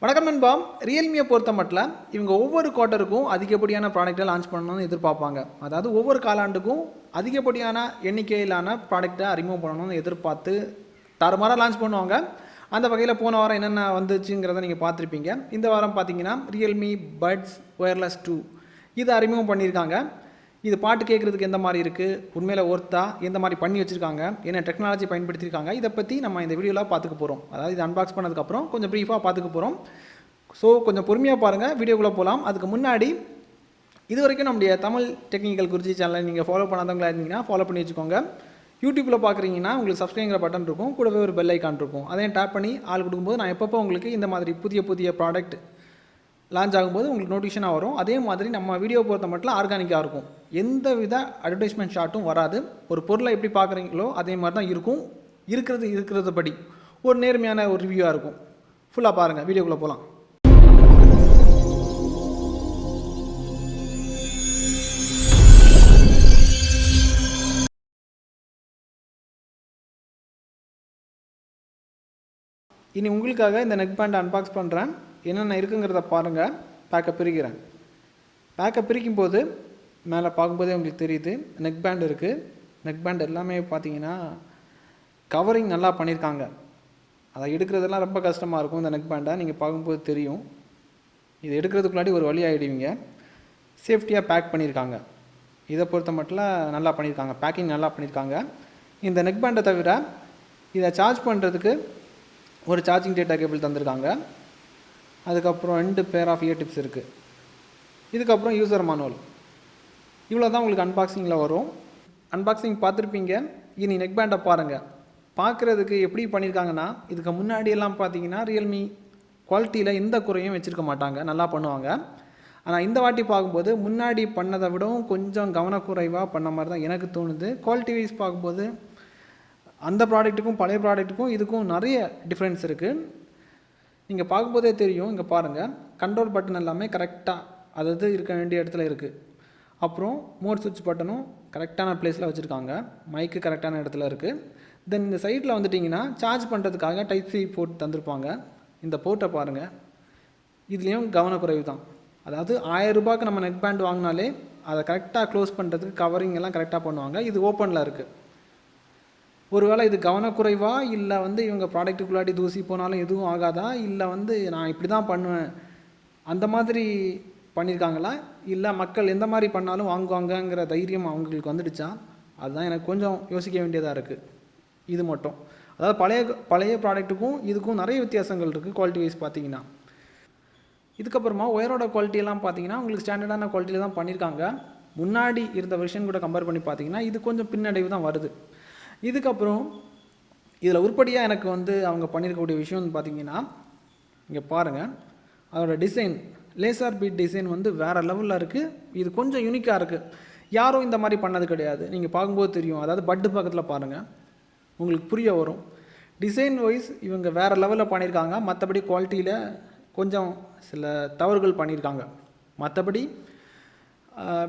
வணக்கம் நண்பா. ரியல்மியை பொறுத்த மட்டும் இவங்க ஒவ்வொரு குவார்ட்டருக்கும் அதிகப்படியான ப்ராடக்ட்டை லான்ச் பண்ணணும்னு எதிர்பார்ப்பாங்க. அதாவது ஒவ்வொரு காலாண்டுக்கும் அதிகப்படியான எண்ணிக்கையிலான ப்ராடக்ட்டை அறிமுகம் பண்ணணும்னு எதிர்பார்த்து தரமாக லான்ச் பண்ணுவாங்க. அந்த வகையில் போன வாரம் என்னென்ன வந்துச்சுங்கிறத நீங்கள் பார்த்துருப்பீங்க. இந்த வாரம் பார்த்தீங்கன்னா ரியல்மி பட்ஸ் ஒயர்லெஸ் 2 இதை அறிமுகம் பண்ணியிருக்காங்க. இது பாட்டு கேட்குறதுக்கு எந்த மாதிரி இருக்குது, உண்மையில் ஒர்த்தா, எந்த மாதிரி பண்ணி வச்சுருக்காங்க, என்ன டெக்னாலஜி பயன்படுத்தியிருக்காங்க, இதை பற்றி நம்ம இந்த வீடியோவில் பார்த்துக்க போகிறோம். அதாவது இது அன்பாக்ஸ் பண்ணதுக்கப்புறம் கொஞ்சம் ப்ரீஃபாக பார்த்துக்க போகிறோம். ஸோ கொஞ்சம் பொறுமையாக பாருங்கள், வீடியோக்குள்ளே போகலாம். அதுக்கு முன்னாடி இது வரைக்கும் நம்முடைய தமிழ் டெக்னிக்கல் குருஜி சேனலை நீங்கள் ஃபாலோ பண்ணாதவங்களா இருந்தீங்கன்னா ஃபாலோ பண்ணி வச்சுக்கோங்க. யூடியூப்பில் பார்க்குறீங்கன்னா உங்களுக்கு சப்ஸ்கிரைங்கிற பட்டன் இருக்கும், கூடவே ஒரு பெல் ஐக்கான் இருக்கும். அதையும் டேப் பண்ணி ஆள் கொடுக்கும்போது நான் எப்பப்போ உங்களுக்கு இந்த மாதிரி புதிய புதிய ப்ராடக்ட் லான்ச் ஆகும்போது உங்களுக்கு நோட்டிஃபிகேஷனாக வரும். அதே மாதிரி நம்ம வீடியோ பொறுத்த மட்டும் ஆர்கானிக்காக இருக்கும், எந்த வித அட்வர்டைஸ்மெண்ட் ஷாட்டும் வராது. ஒரு பொருளை எப்படி பார்க்குறீங்களோ அதே மாதிரி தான் இருக்கும். இருக்கிறது படி ஒரு நேர்மையான ஒரு ரிவ்யூவாக இருக்கும். ஃபுல்லாக பாருங்கள், வீடியோக்குள்ளே போகலாம். இனி உங்களுக்காக இந்த நெக் பேண்டை அன்பாக்ஸ் பண்ணுறேன். என்னென்ன இருக்குங்கிறத பாருங்கள். பேக்கை பிரிக்கிறேன். பேக்கை பிரிக்கும் போது மேலே பார்க்கும்போதே உங்களுக்கு தெரியுது நெக் பேண்ட் இருக்குது. நெக் பேண்ட் எல்லாமே பார்த்தீங்கன்னா கவரிங் நல்லா பண்ணியிருக்காங்க. அதை எடுக்கிறதெல்லாம் ரொம்ப கஷ்டமாக இருக்கும். இந்த நெக் பேண்டை நீங்கள் பார்க்கும்போது தெரியும். இது எடுக்கிறதுக்கு முன்னாடி ஒரு வழி ஆகிடுவீங்க. சேஃப்டியாக பேக் பண்ணியிருக்காங்க. இதை பொறுத்த மட்டும் நல்லா பண்ணியிருக்காங்க, பேக்கிங் நல்லா பண்ணியிருக்காங்க. இந்த நெக் பேண்டை தவிர இதை சார்ஜ் பண்ணுறதுக்கு ஒரு சார்ஜிங் டேட்டா கேபிள் தந்திருக்காங்க. அதுக்கப்புறம் 2 பேர் ஆஃப் இயர் டிப்ஸ் இருக்குது. இதுக்கப்புறம் யூசர் மேனுவல். இவ்வளோ தான் உங்களுக்கு அன்பாக்சிங்கில் வரும். அன்பாக்சிங் பார்த்துருப்பீங்க. இனி நெக் பேண்டை பாருங்கள். பார்க்குறதுக்கு எப்படி பண்ணியிருக்காங்கன்னா, இதுக்கு முன்னாடியெல்லாம் பார்த்தீங்கன்னா ரியல்மி குவாலிட்டியில் எந்த குறையும் வச்சுருக்க மாட்டாங்க, நல்லா பண்ணுவாங்க. ஆனால் இந்த வாட்டி பார்க்கும்போது முன்னாடி பண்ணதை விடவும் கொஞ்சம் கவனக்குறைவாக பண்ண மாதிரி தான் எனக்கு தோணுது. குவாலிட்டி வைஸ் பார்க்கும்போது அந்த ப்ராடக்ட்டுக்கும் பழைய ப்ராடக்ட்டுக்கும் இதுக்கும் நிறைய டிஃப்ரென்ஸ் இருக்குது. நீங்கள் பார்க்கும்போதே தெரியும். இங்கே பாருங்கள், கண்ட்ரோல் பட்டன் எல்லாமே கரெக்டாக அதாவது இருக்க வேண்டிய இடத்துல இருக்குது. அப்புறம் மோட் சுவிட்ச் பட்டனும் கரெக்டான பிளேஸில் வச்சுருக்காங்க. மைக்கு கரெக்டான இடத்துல இருக்குது. தென் இந்த சைட்டில் வந்துட்டிங்கன்னா சார்ஜ் பண்ணுறதுக்காக டைப் சி போர்ட் தந்திருப்பாங்க. இந்த போர்ட்டை பாருங்கள், இதுலேயும் கவனக்குறைவு தான். அதாவது 1000 ரூபாய்க்கு நம்ம நெக் பேண்ட் வாங்கினாலே அதை கரெக்டாக க்ளோஸ் பண்ணுறதுக்கு கவரிங் எல்லாம் கரெக்டாக பண்ணுவாங்க. இது ஓப்பனில் இருக்குது. ஒருவேளை இது கவனக்குறைவா, இல்லை இவங்க ப்ராடக்ட்டுக்குள்ளாடி தூசி போனாலும் எதுவும் ஆகாதா, இல்லை நான் இப்படி தான் பண்ணுவேன் அந்த மாதிரி பண்ணியிருக்காங்களா, இல்லை மக்கள் எந்த மாதிரி பண்ணாலும் வாங்குவாங்கங்கிற தைரியம் அவங்களுக்கு வந்துடுச்சா, அதுதான் எனக்கு கொஞ்சம் யோசிக்க வேண்டியதாக இருக்குது. இது மட்டும், அதாவது பழைய ப்ராடக்ட்டுக்கும் இதுக்கும் நிறைய வித்தியாசங்கள் இருக்குது குவாலிட்டி வைஸ் பார்த்தீங்கன்னா. இதுக்கப்புறமா ஒயரோட குவாலிட்டியெல்லாம் பார்த்தீங்கன்னா உங்களுக்கு ஸ்டாண்டர்டான குவாலிட்டியில் தான் பண்ணியிருக்காங்க. முன்னாடி இருந்த வெர்ஷன் கூட கம்பேர் பண்ணி பார்த்தீங்கன்னா இது கொஞ்சம் பின்னடைவு தான் வருது. இதுக்கப்புறம் இதில் உருப்படியாக எனக்கு அவங்க பண்ணியிருக்கக்கூடிய விஷயம்னு பார்த்தீங்கன்னா, இங்கே பாருங்கள், அதோட டிசைன் லேசர் பீட் டிசைன் வேறு லெவலில் இருக்குது. இது கொஞ்சம் யூனிக்காக இருக்குது. யாரும் இந்த மாதிரி பண்ணது கிடையாது. நீங்கள் பார்க்கும்போது தெரியும். அதாவது பட்டு பக்கத்தில் பாருங்கள், உங்களுக்கு புரிய வரும். டிசைன் வைஸ் இவங்க வேறு லெவலில் பண்ணியிருக்காங்க. மற்றபடி குவாலிட்டியில் கொஞ்சம் சில தவறுகள் பண்ணியிருக்காங்க. மற்றபடி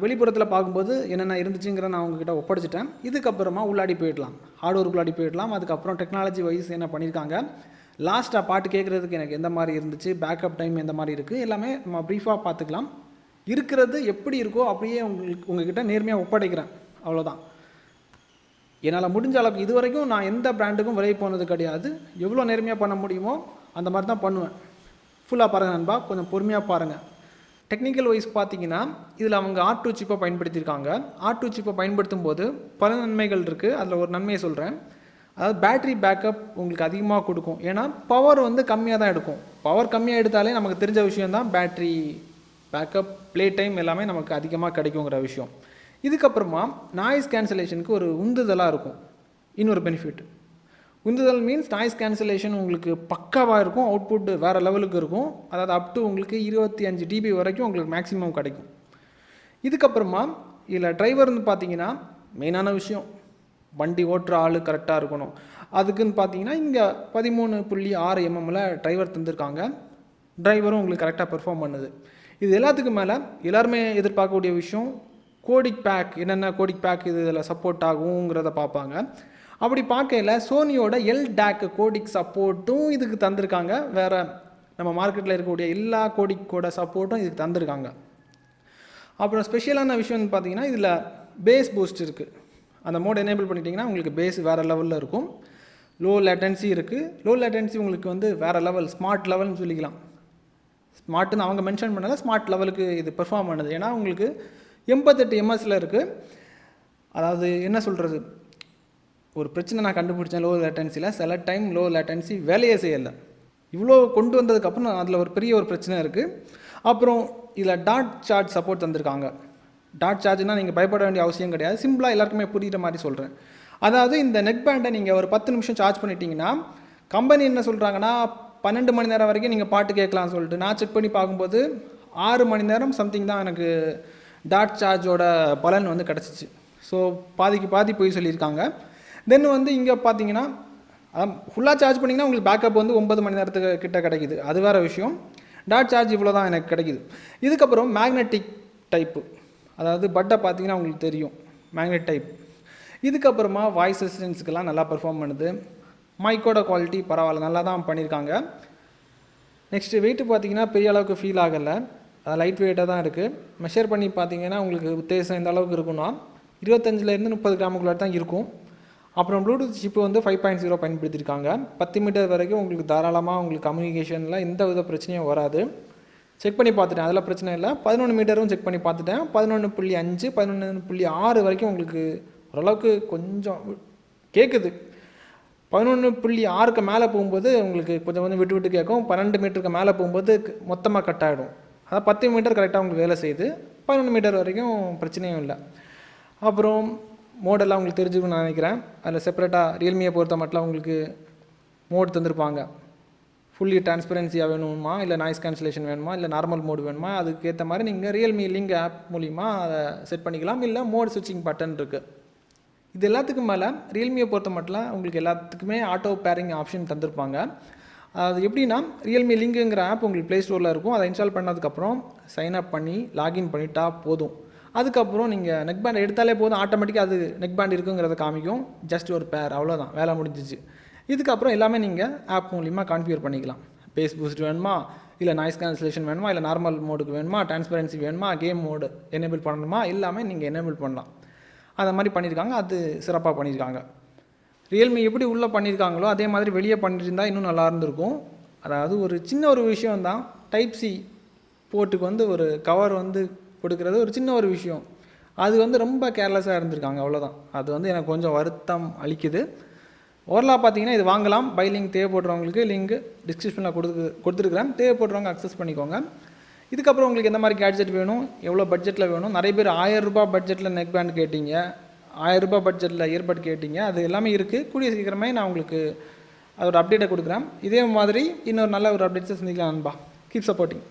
வெளிப்புறத்தில் பார்க்கும்போது என்னென்ன இருந்துச்சுங்கிற நான் உங்ககிட்ட ஒப்படைச்சிட்டேன். இதுக்கப்புறமா உள்ளாடி போயிடலாம், ஹார்ட்வேருக்குள்ளாடி போயிடலாம். அதுக்கப்புறம் டெக்னாலஜி வைஸ் என்ன பண்ணியிருக்காங்க, லாஸ்ட்டாக பாட்டு கேட்குறதுக்கு எனக்கு எந்த மாதிரி இருந்துச்சு, பேக்கப் டைம் எந்த மாதிரி இருக்குது, எல்லாமே நம்ம ப்ரீஃபாக பார்த்துக்கலாம். இருக்கிறது எப்படி இருக்கோ அப்படியே உங்ககிட்ட நேர்மையாக ஒப்படைக்கிறேன், அவ்வளோதான். என்னால் முடிஞ்ச அளவுக்கு இது வரைக்கும் நான் எந்த பிராண்டுக்கும் விலை போனது கிடையாது. எவ்வளோ நேர்மையாக பண்ண முடியுமோ அந்த மாதிரி தான் பண்ணுவேன். ஃபுல்லாக பாருங்கள் நண்பா, கொஞ்சம் பொறுமையாக பாருங்கள். டெக்னிக்கல் வைஸ் பார்த்தீங்கன்னா இதில் அவங்க R2 சிப்பை பயன்படுத்தியிருக்காங்க. R2 சிப்பை பயன்படுத்தும் போது பல நன்மைகள் இருக்குது. அதில் ஒரு நன்மையை சொல்கிறேன். அதாவது பேட்ரி பேக்கப் உங்களுக்கு அதிகமாக கொடுக்கும். ஏன்னா பவர் கம்மியாக தான் எடுக்கும். பவர் கம்மியாக எடுத்தாலே நமக்கு தெரிஞ்ச விஷயந்தான், பேட்ரி பேக்கப், ப்ளே டைம் எல்லாமே நமக்கு அதிகமாக கிடைக்குங்கிற விஷயம். இதுக்கப்புறமா நாய்ஸ் கேன்சலேஷனுக்கு ஒரு உந்துதலாக இருக்கும். இன்னொரு பெனிஃபிட், உந்துதல் மீன்ஸ் நாய்ஸ் கேன்சலேஷன் உங்களுக்கு பக்காவாக இருக்கும். அவுட்புட் வேறு லெவலுக்கு இருக்கும். அதாவது அப் டு உங்களுக்கு 25 dB வரைக்கும் உங்களுக்கு மேக்ஸிமம் கிடைக்கும். இதுக்கப்புறமா இதில் டிரைவர்னு பார்த்தீங்கன்னா மெயினான விஷயம், வண்டி ஓட்டுற ஆள் கரெக்டாக இருக்கணும். அதுக்குன்னு பார்த்தீங்கன்னா இங்கே 13.6 mm டிரைவர் தந்திருக்காங்க. டிரைவரும் உங்களுக்கு கரெக்டாக பெர்ஃபார்ம் பண்ணுது. இது எல்லாத்துக்கும் மேலே எல்லாருமே எதிர்பார்க்கக்கூடிய விஷயம், கோடிக் பேக். என்னென்ன கோடிக் பேக் இதில் சப்போர்ட் ஆகுங்கிறத பார்ப்பாங்க. அப்படி பார்க்கல சோனியோட LDAC கோடிக் சப்போர்ட்டும் இதுக்கு தந்திருக்காங்க. வேறு நம்ம மார்க்கெட்டில் இருக்கக்கூடிய எல்லா கோடிக்கோட சப்போர்ட்டும் இதுக்கு தந்திருக்காங்க. அப்புறம் ஸ்பெஷலான விஷயம் வந்து பார்த்திங்கன்னா இதில் பேஸ் பூஸ்ட் இருக்குது. அந்த மோட் எனேபிள் பண்ணிட்டீங்கன்னா உங்களுக்கு பேஸ் வேறு லெவலில் இருக்கும். லோ லேட்டன்சி இருக்குது. லோ லேட்டன்சி உங்களுக்கு வந்து வேறு லெவல், ஸ்மார்ட் லெவல்னு சொல்லிக்கலாம். ஸ்மார்ட்டுன்னு அவங்க மென்ஷன் பண்ணல, ஸ்மார்ட் லெவலுக்கு இது பெர்ஃபார்ம் பண்ணுது. ஏன்னா உங்களுக்கு 88 எம்எஸில் இருக்குது. அதாவது என்ன சொல்கிறது, ஒரு பிரச்சனை நான் கண்டுபிடிச்சேன் லோ லேட்டன்சியில். சில டைம் லோ லேட்டன்சி வேலையே செய்யலை. இவ்வளோ கொண்டு வந்ததுக்கப்புறம் அதில் ஒரு பெரிய ஒரு பிரச்சனை இருக்குது. அப்புறம் இதில் டாட் சார்ஜ் சப்போர்ட் தந்திருக்காங்க. டாட் சார்ஜ்னால் நீங்கள் பயப்பட வேண்டிய அவசியம் கிடையாது. சிம்பிளாக எல்லாருக்குமே புரிகிற மாதிரி சொல்கிறேன். அதாவது இந்த நெக் பேண்டை நீங்கள் ஒரு 10 நிமிஷம் சார்ஜ் பண்ணிட்டீங்கன்னா கம்பெனி என்ன சொல்கிறாங்கன்னா 12 மணி நேரம் வரைக்கும் நீங்கள் பாட்டு கேட்கலாம்னு சொல்லிட்டு, நான் செக் பண்ணி பார்க்கும்போது 6 மணி நேரம் சம்திங் தான் எனக்கு டாட் சார்ஜோட பலன் வந்து கிடச்சிச்சு. ஸோ பாதிக்கு பாதி போய் சொல்லியிருக்காங்க. தென் வந்து இங்கே பார்த்தீங்கன்னா ஃபுல்லாக சார்ஜ் பண்ணிங்கன்னா உங்களுக்கு பேக்கப் வந்து 9 மணி நேரத்துக்கு கிட்ட கிடைக்குது. அது வேறு விஷயம். டாட் சார்ஜ் இவ்வளோ தான் எனக்கு கிடைக்குது. இதுக்கப்புறம் மேக்னெட்டிக் டைப்பு, அதாவது பட்டை பார்த்தீங்கன்னா உங்களுக்கு தெரியும், மேக்னெட் டைப். இதுக்கப்புறமா வாய்ஸ் அசிஸ்டன்ஸுக்கெல்லாம் நல்லா பெர்ஃபார்ம் பண்ணுது. மைக்கோட குவாலிட்டி பரவாயில்ல, நல்லா தான் பண்ணியிருக்காங்க. நெக்ஸ்ட்டு வெயிட்டு பார்த்தீங்கன்னா பெரிய அளவுக்கு ஃபீல் ஆகலை, அது லைட் வெயிட்டாக தான் இருக்குது. மெஷர் பண்ணி பார்த்தீங்கன்னா உங்களுக்கு உத்தேசம் இந்த அளவுக்கு இருக்குன்னா 25லேருந்து 30 கிராமுக்குள்ளே தான் இருக்கும். அப்புறம் ப்ளூடூத் சிப்பு வந்து 5.0 பயன்படுத்தியிருக்காங்க. 10 மீட்டர் வரைக்கும் உங்களுக்கு தாராளமாக உங்களுக்கு கம்யூனிகேஷனில் எந்த வித பிரச்சனையும் வராது. செக் பண்ணி பார்த்துட்டேன், அதில் பிரச்சனை இல்லை. 11 மீட்டரும் செக் பண்ணி பார்த்துட்டேன். 11.5 11.6 வரைக்கும் உங்களுக்கு ஓரளவுக்கு கொஞ்சம் கேட்குது. 11.6க்கு மேலே போகும்போது உங்களுக்கு கொஞ்சம் கொஞ்சம் விட்டு விட்டு கேட்கும். 12 மீட்டருக்கு மேலே போகும்போது மொத்தமாக கட் ஆகிடும். அதாவது 10 மீட்டர் கரெக்டாக உங்களுக்கு வேலை செய்யுது. 11 மீட்டர் வரைக்கும் பிரச்சனையும் இல்லை. அப்புறம் மோடெல்லாம் உங்களுக்கு தெரிஞ்சுக்கணும்னு நான் நினைக்கிறேன். அதில் செப்பரேட்டாக ரியல்மியை பொறுத்த மட்டும் உங்களுக்கு மோட் தந்திருப்பாங்க. ஃபுல்லி டிரான்ஸ்பரன்சியாக வேணுமா, இல்லை நாய்ஸ் கேன்சலேஷன் வேணுமா, இல்லை நார்மல் மோடு வேணுமா, அதுக்கேற்ற மாதிரி நீங்கள் ரியல்மி லிங்க் ஆப் மூலிமா அதை செட் பண்ணிக்கலாம். இல்லை மோட் ஸ்விட்சிங் பட்டன் இருக்குது. இது எல்லாத்துக்கும் மேலே ரியல்மியை பொறுத்த மட்டும் உங்களுக்கு எல்லாத்துக்குமே ஆட்டோ பேரிங் ஆப்ஷன் தந்திருப்பாங்க. அது எப்படின்னா, ரியல்மி லிங்குங்கிற ஆப் உங்களுக்கு ப்ளே ஸ்டோரில் இருக்கும். அதை இன்ஸ்டால் பண்ணதுக்கப்புறம் சைன் அப் பண்ணி லாகின் பண்ணிட்டா போதும். அதுக்கப்புறம் நீங்கள் நெக் பேண்ட் எடுத்தாலே போதும், ஆட்டோமேட்டிக்காக அது நெக் பேண்ட் இருக்குங்கிறத காமிக்கும். ஜஸ்ட் ஒரு பேர், அவ்வளோதான், வேலை முடிஞ்சிச்சு. இதுக்கப்புறம் எல்லாமே நீங்கள் ஆப் மூலிமா கான்ஃபிகர் பண்ணிக்கலாம். பேஸ் பூஸ்ட் வேணுமா, இல்லை நாய்ஸ் கேன்சலேஷன் வேணுமா, இல்லை நார்மல் மோடுக்கு வேணுமா, டிரான்ஸ்பரன்சி வேணுமா, கேம் மோடு எனேபிள் பண்ணணுமா, எல்லாமே நீங்கள் எனேபிள் பண்ணலாம். அதை மாதிரி பண்ணியிருக்காங்க. அது சிறப்பாக பண்ணியிருக்காங்க. ரியல்மி எப்படி உள்ளே பண்ணியிருக்காங்களோ அதே மாதிரி வெளியே பண்ணியிருந்தால் இன்னும் நல்லா இருந்திருக்கும். அதாவது ஒரு சின்ன ஒரு விஷயம்தான், டைப் சி போர்ட்டுக்கு வந்து ஒரு கவர் வந்து கொடுக்குறது ஒரு சின்ன ஒரு விஷயம். அது வந்து ரொம்ப கேர்லெஸ்ஸாக இருந்திருக்காங்க, அவ்வளோதான். அது வந்து எனக்கு கொஞ்சம் வருத்தம் அளிக்குது. ஓவரலாக பார்த்தீங்கன்னா இது வாங்கலாம். பை லிங்க் தேவைப்படுறவங்களுக்கு லிங்க் டிஸ்கிரிப்ஷனில் கொடுத்துருக்குறேன். தேவைப்படுறவங்க அக்சஸ் பண்ணிக்கோங்க. இதுக்கப்புறம் உங்களுக்கு எந்த மாதிரி கேட்ஜெட் வேணும், எவ்வளோ பட்ஜெட்டில் வேணும், நிறைய பேர் 1000 ரூபாய் பட்ஜெட்டில் நெக் பேண்ட் கேட்டிங்க, 1000 ரூபாய் பட்ஜெட்டில் இயர்பட் கேட்டிங்க. அது எல்லாமே இருக்குது. கூடிய சீக்கிரமே நான் உங்களுக்கு அதோட அப்டேட்டை கொடுக்குறேன். இதே மாதிரி இன்னொரு நல்ல ஒரு அப்டேட்ஸை சந்திக்கலாம் நண்பா. Keep supporting.